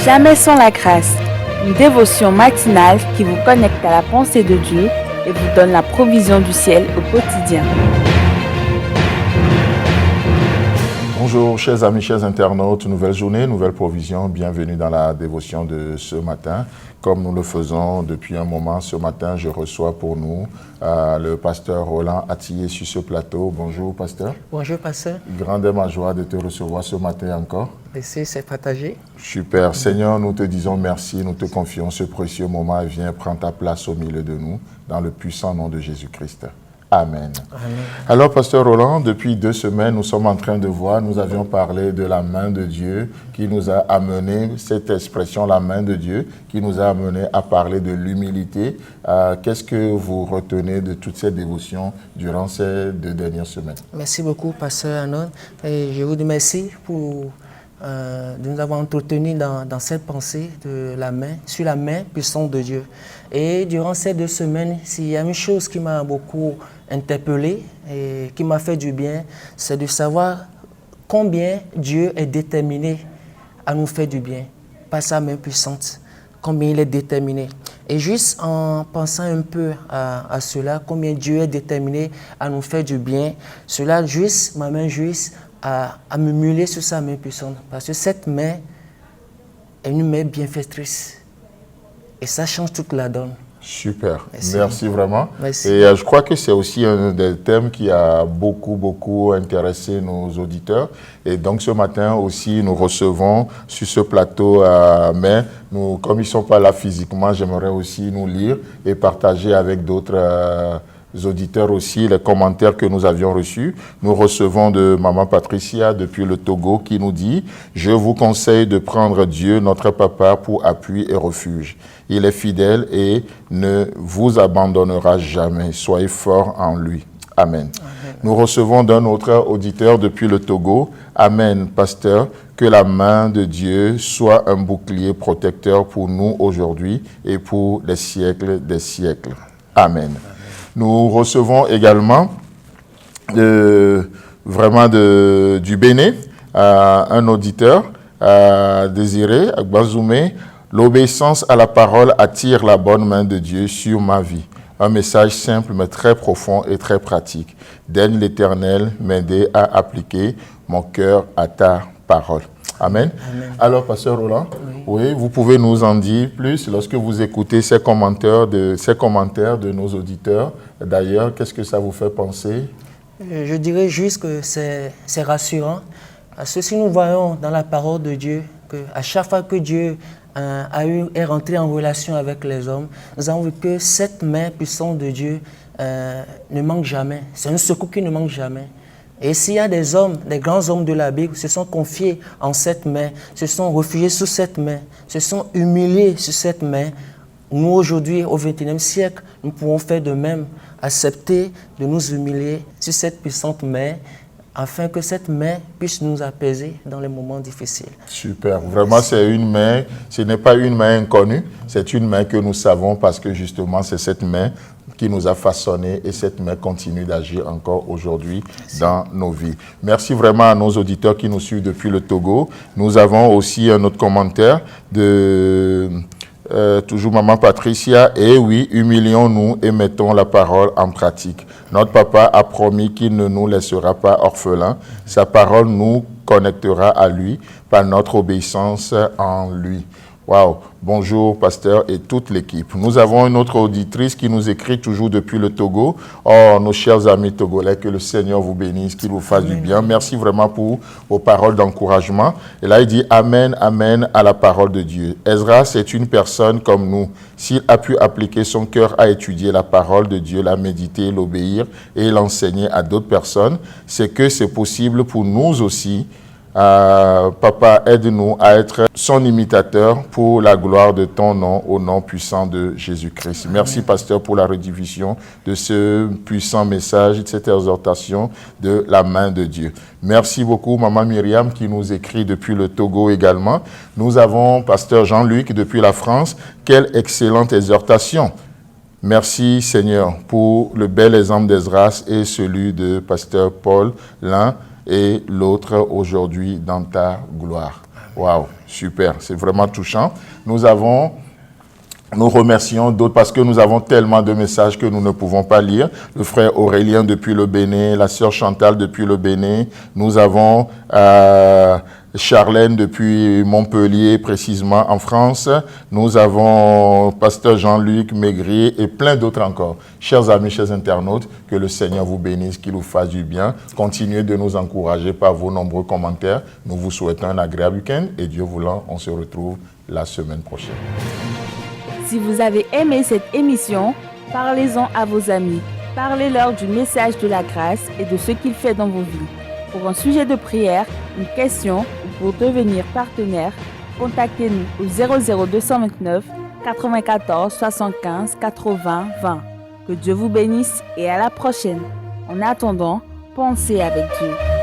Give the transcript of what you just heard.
Jamais sans la grâce, une dévotion matinale qui vous connecte à la pensée de Dieu et vous donne la provision du ciel au quotidien. Bonjour chers amis, chers internautes, nouvelle journée, nouvelle provision, bienvenue dans la dévotion de ce matin. Comme nous le faisons depuis un moment, ce matin je reçois pour nous le pasteur Roland Attié sur ce plateau. Bonjour pasteur. Bonjour pasteur. Grande est ma joie de te recevoir ce matin encore. Merci, c'est partagé. Super. Seigneur, nous te disons merci, nous te confions ce précieux moment. Viens prendre ta place au milieu de nous, dans le puissant nom de Jésus-Christ. Amen. Amen. Alors, pasteur Roland, depuis 2 semaines, nous sommes en train de voir, nous avions parlé de la main de Dieu qui nous a amené, cette expression, la main de Dieu, qui nous a amené à parler de l'humilité. Qu'est-ce que vous retenez de toutes ces dévotions durant ces 2 dernières semaines? Merci beaucoup, pasteur Anon. Et je vous remercie pour de nous avoir entretenus dans cette pensée de la main, sur la main puissante de Dieu. Et durant ces 2 semaines, s'il y a une chose qui m'a beaucoup interpellé et qui m'a fait du bien, c'est de savoir combien Dieu est déterminé à nous faire du bien par sa main puissante, combien il est déterminé. Et juste en pensant un peu à cela, combien Dieu est déterminé à nous faire du bien, cela juste m'amène juste à me muler sur sa main puissante. Parce que cette main est une main bienfaitrice. Et ça change toute la donne. Super, merci vraiment. Merci. Et je crois que c'est aussi un des thèmes qui a beaucoup intéressé nos auditeurs. Et donc ce matin aussi, nous recevons sur ce plateau, mais nous, comme ils ne sont pas là physiquement, j'aimerais aussi nous lire et partager avec d'autres auditeurs aussi les commentaires que nous avions reçus. Nous recevons de Maman Patricia depuis le Togo qui nous dit « Je vous conseille de prendre Dieu, notre Papa, pour appui et refuge. Il est fidèle et ne vous abandonnera jamais. Soyez forts en lui. » Amen. Amen. Nous recevons d'un autre auditeur depuis le Togo. Amen, pasteur. Que la main de Dieu soit un bouclier protecteur pour nous aujourd'hui et pour les siècles des siècles. Amen. Nous recevons également du Bénin un auditeur Désiré Agbazoumé. L'obéissance à la parole attire la bonne main de Dieu sur ma vie. Un message simple mais très profond et très pratique. Daigne l'Éternel m'aider à appliquer mon cœur à ta parole. Amen. Amen. Alors, pasteur Roland, oui, vous pouvez nous en dire plus lorsque vous écoutez ces commentaires de nos auditeurs. D'ailleurs, qu'est-ce que ça vous fait penser? Je dirais juste que c'est rassurant. Parce que si nous voyons dans la parole de Dieu qu'à chaque fois que Dieu est rentré en relation avec les hommes, nous avons vu que cette main puissante de Dieu ne manque jamais. C'est un secours qui ne manque jamais. Et s'il y a des hommes, des grands hommes de la Bible, se sont confiés en cette main, se sont réfugiés sous cette main, se sont humiliés sur cette main, nous aujourd'hui, au XXIe siècle, nous pouvons faire de même, accepter de nous humilier sur cette puissante main, afin que cette main puisse nous apaiser dans les moments difficiles. Super. Vraiment, c'est une main, ce n'est pas une main inconnue, c'est une main que nous savons parce que justement, c'est cette main qui nous a façonnés et cette main continue d'agir encore aujourd'hui dans nos vies. Merci vraiment à nos auditeurs qui nous suivent depuis le Togo. Nous avons aussi un autre commentaire de toujours Maman Patricia. Et oui, humilions-nous et mettons la parole en pratique. Notre papa a promis qu'il ne nous laissera pas orphelins. Sa parole nous connectera à lui par notre obéissance en lui. Waouh! Bonjour, pasteur et toute l'équipe. Nous avons une autre auditrice qui nous écrit toujours depuis le Togo. Oh, nos chers amis togolais, que le Seigneur vous bénisse, qu'il vous fasse du bien. Merci vraiment pour vos paroles d'encouragement. Et là, il dit Amen, Amen à la parole de Dieu. Ezra, c'est une personne comme nous. S'il a pu appliquer son cœur à étudier la parole de Dieu, la méditer, l'obéir et l'enseigner à d'autres personnes, c'est que c'est possible pour nous aussi. Papa, aide-nous à être son imitateur pour la gloire de ton nom, au nom puissant de Jésus-Christ. Merci, pasteur, pour la rediffusion de ce puissant message, de cette exhortation de la main de Dieu. Merci beaucoup, Maman Myriam, qui nous écrit depuis le Togo également. Nous avons pasteur Jean-Luc depuis la France. Quelle excellente exhortation! Merci, Seigneur, pour le bel exemple d'Esdras et celui de pasteur Paul, l'un et l'autre aujourd'hui dans ta gloire. Waouh, super, c'est vraiment touchant. Nous remercions d'autres parce que nous avons tellement de messages que nous ne pouvons pas lire. Le frère Aurélien depuis le Bénin, la sœur Chantal depuis le Bénin. Nous avons Charlène depuis Montpellier, précisément en France. Nous avons pasteur Jean-Luc Maigrier et plein d'autres encore. Chers amis, chers internautes, que le Seigneur vous bénisse, qu'il vous fasse du bien. Continuez de nous encourager par vos nombreux commentaires. Nous vous souhaitons un agréable week-end et Dieu voulant, on se retrouve la semaine prochaine. Si vous avez aimé cette émission, parlez-en à vos amis. Parlez-leur du message de la grâce et de ce qu'il fait dans vos vies. Pour un sujet de prière, une question ou pour devenir partenaire, contactez-nous au 00229 94 75 80 20. Que Dieu vous bénisse et à la prochaine. En attendant, pensez avec Dieu.